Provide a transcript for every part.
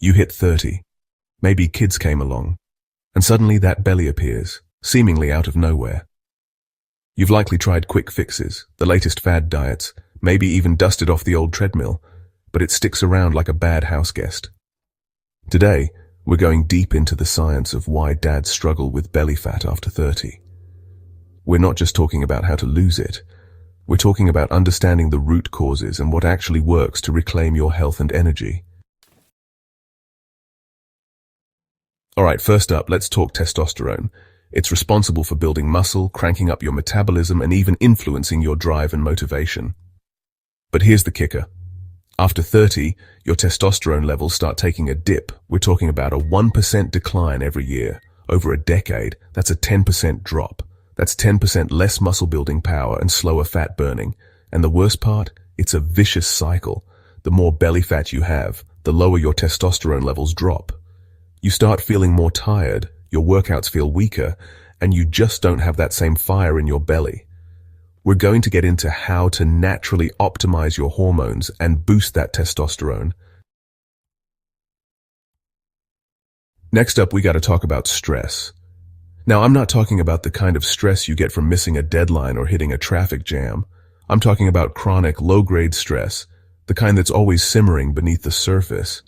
You hit 30. Maybe kids came along. And suddenly that belly appears, seemingly out of nowhere. You've likely tried quick fixes, the latest fad diets, maybe even dusted off the old treadmill, but it sticks around like a bad house guest. Today, we're going deep into the science of why dads struggle with belly fat after 30. We're not just talking about how to lose it. We're talking about understanding the root causes and what actually works to reclaim your health and energy. Alright, first up, let's talk testosterone. It's responsible for building muscle, cranking up your metabolism, and even influencing your drive and motivation. But here's the kicker. After 30, your testosterone levels start taking a dip. We're talking about a 1% decline every year. Over a decade, that's a 10% drop. That's 10% less muscle building power and slower fat burning. And the worst part? It's a vicious cycle. The more belly fat you have, the lower your testosterone levels drop. You start feeling more tired, your workouts feel weaker, and you just don't have that same fire in your belly. We're going to get into how to naturally optimize your hormones and boost that testosterone. Next up, we got to talk about stress. Now, I'm not talking about the kind of stress you get from missing a deadline or hitting a traffic jam. I'm talking about chronic, low-grade stress, the kind that's always simmering beneath the surface.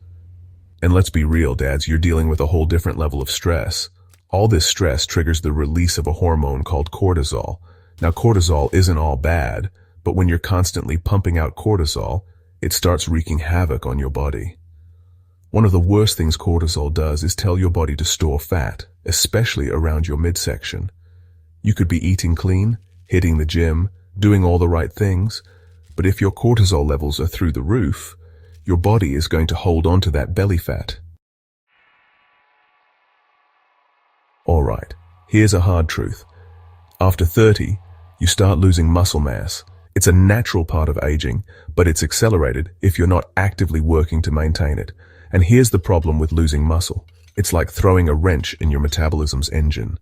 And let's be real, dads, you're dealing with a whole different level of stress. All this stress triggers the release of a hormone called cortisol. Now, cortisol isn't all bad, but when you're constantly pumping out cortisol, it starts wreaking havoc on your body. One of the worst things cortisol does is tell your body to store fat, especially around your midsection. You could be eating clean, hitting the gym, doing all the right things, but if your cortisol levels are through the roof, your body is going to hold on to that belly fat. Alright, here's a hard truth. After 30, you start losing muscle mass. It's a natural part of aging, but it's accelerated if you're not actively working to maintain it. And here's the problem with losing muscle. It's like throwing a wrench in your metabolism's engine.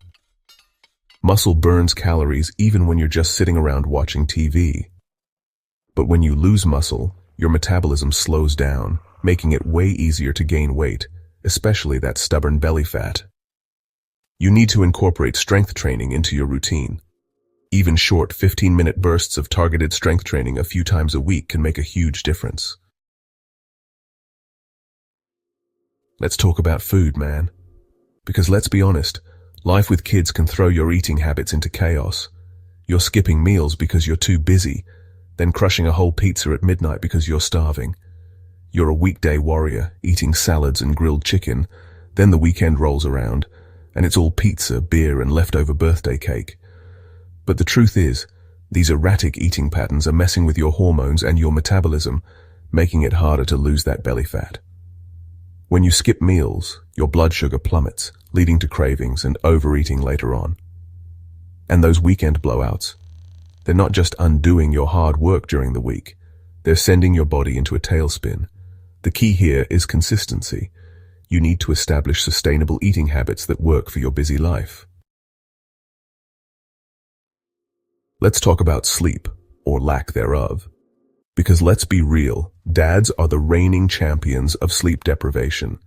Muscle burns calories even when you're just sitting around watching TV. But when you lose muscle, your metabolism slows down, making it way easier to gain weight, especially that stubborn belly fat. You need to incorporate strength training into your routine. Even short 15-minute bursts of targeted strength training a few times a week can make a huge difference. Let's talk about food, man. Because let's be honest, life with kids can throw your eating habits into chaos. You're skipping meals because you're too busy, then crushing a whole pizza at midnight because you're starving. You're a weekday warrior, eating salads and grilled chicken, then the weekend rolls around, and it's all pizza, beer, and leftover birthday cake. But the truth is, these erratic eating patterns are messing with your hormones and your metabolism, making it harder to lose that belly fat. When you skip meals, your blood sugar plummets, leading to cravings and overeating later on. And those weekend blowouts, they're not just undoing your hard work during the week, they're sending your body into a tailspin. The key here is consistency. You need to establish sustainable eating habits that work for your busy life. Let's talk about sleep, or lack thereof. Because let's be real, dads are the reigning champions of sleep deprivation.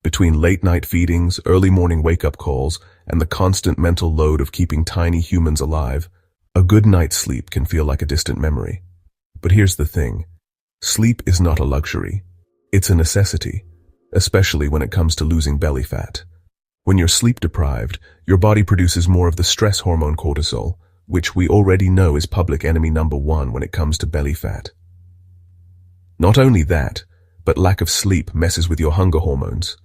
Between late-night feedings, early morning wake-up calls, and the constant mental load of keeping tiny humans alive, a good night's sleep can feel like a distant memory. But here's the thing. Sleep is not a luxury. It's a necessity, especially when it comes to losing belly fat. When you're sleep deprived, your body produces more of the stress hormone cortisol, which we already know is public enemy number one when it comes to belly fat. Not only that, but lack of sleep messes with your hunger hormones.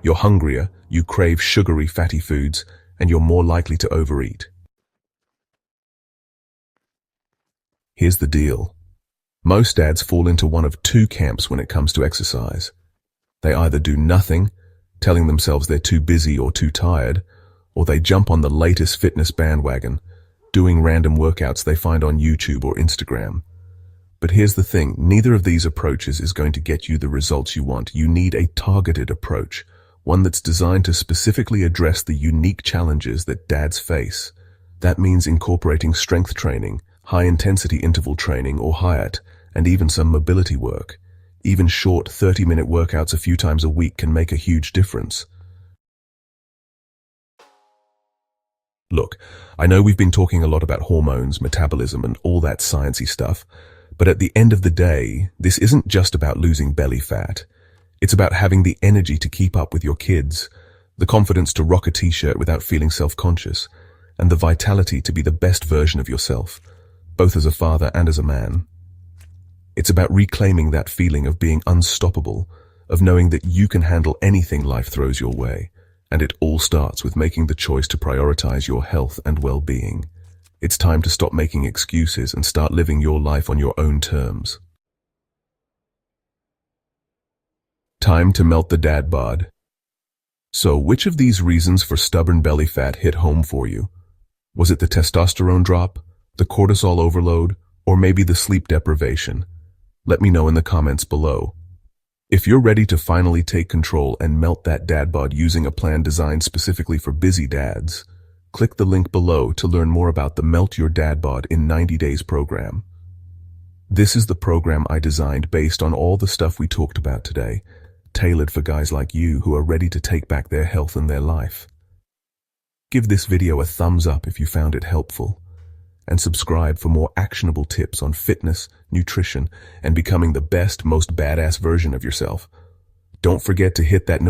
You're hungrier, you crave sugary, fatty foods, and you're more likely to overeat. Here's the deal. Most dads fall into one of two camps when it comes to exercise. They either do nothing, telling themselves they're too busy or too tired, or they jump on the latest fitness bandwagon, doing random workouts they find on YouTube or Instagram. But here's the thing, neither of these approaches is going to get you the results you want. You need a targeted approach, one that's designed to specifically address the unique challenges that dads face. That means incorporating strength training, high-intensity interval training or HIIT, and even some mobility work. Even short 30-minute workouts a few times a week can make a huge difference. Look, I know we've been talking a lot about hormones, metabolism, and all that sciencey stuff, but at the end of the day, this isn't just about losing belly fat. It's about having the energy to keep up with your kids, the confidence to rock a t-shirt without feeling self-conscious, and the vitality to be the best version of yourself, both as a father and as a man. It's about reclaiming that feeling of being unstoppable, of knowing that you can handle anything life throws your way. And it all starts with making the choice to prioritize your health and well-being. It's time to stop making excuses and start living your life on your own terms. Time to melt the dad bod. So, which of these reasons for stubborn belly fat hit home for you? Was it the testosterone drop, the cortisol overload, or maybe the sleep deprivation? Let me know in the comments below. If you're ready to finally take control and melt that dad bod using a plan designed specifically for busy dads, click the link below to learn more about the Melt Your Dad Bod in 90 Days program. This is the program I designed based on all the stuff we talked about today, tailored for guys like you who are ready to take back their health and their life. Give this video a thumbs up if you found it helpful, and subscribe for more actionable tips on fitness, nutrition, and becoming the best, most badass version of yourself. Don't forget to hit that notification